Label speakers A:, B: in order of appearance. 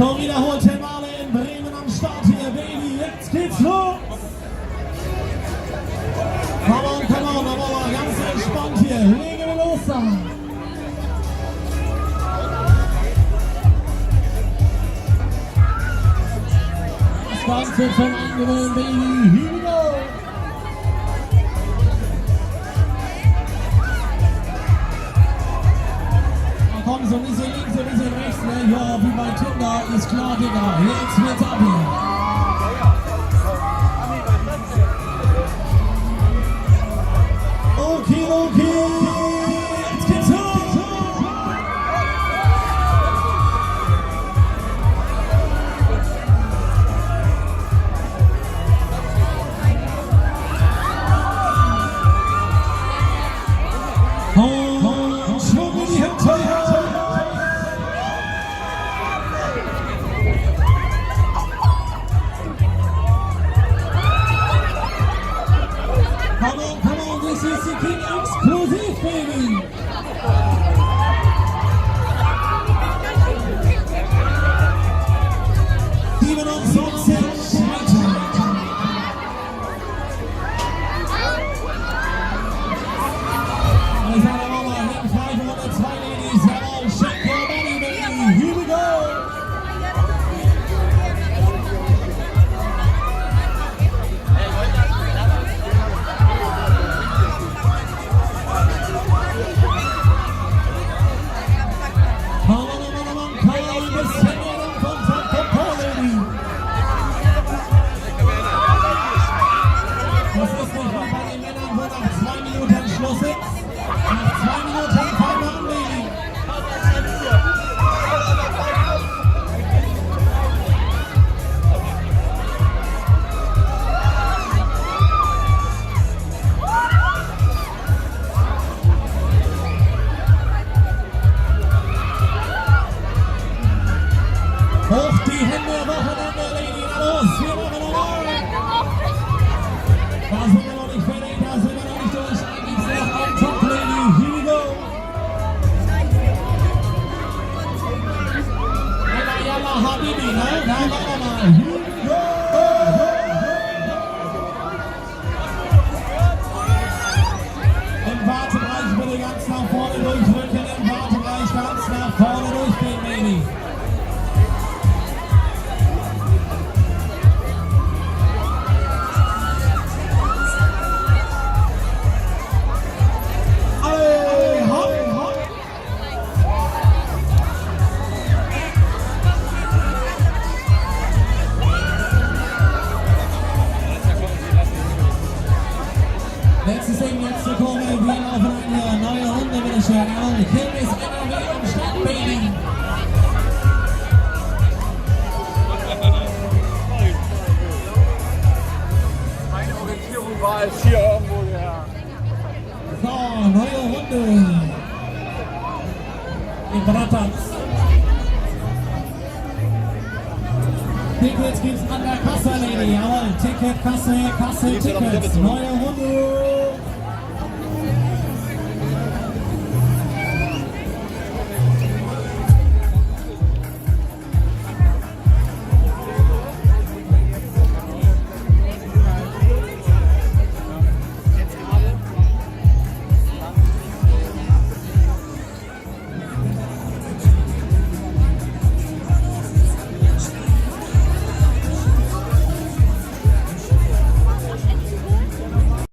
A: Vor wiederholten Male in Bremen am Start hier, Baby. Jetzt geht's los. Come on, aber ganz entspannt hier. Legen wir los dann. Das Ganze zum Angewöhnen, Baby. Here we go. Komm, so ein bisschen links, so ein bisschen rechts, ne? Ja, wie bei Tinder, ist klar, Digga. Jetzt wird's ab hier. Okay, jetzt geht's los. Und schwung in die Hände. Come on, this is the King Explosive, baby! Even on Sunset, ich sage mal, hier 502 Ladies, jawohl, shake your body, baby, here we go! Hoch die Hände, Wochenende, Lady, na los, wir machen nochmal. Da sind wir noch nicht fertig, da sind wir noch nicht durch. Eigentlich noch on top, Lady, here we go. Yalla, Habibi, ne? Da machen wir mal, here we go. Im Wartebereich bitte ganz nach vorne durchrücken, im Wartebereich ganz nach vorne durchgehen, Lady. Letztes Ding, letzte Kurve, wir laufen eine neue Runde, würde ich sagen. Aber Kim ist NRW am Start, Baby.
B: Meine Orientierung war es hier irgendwo, ja.
A: So, neue Runde. In Bratanz. Tickets gibt's an der Kasse, Lady. Jawohl, Ticket, Kasse, Tickets. Neue Runde.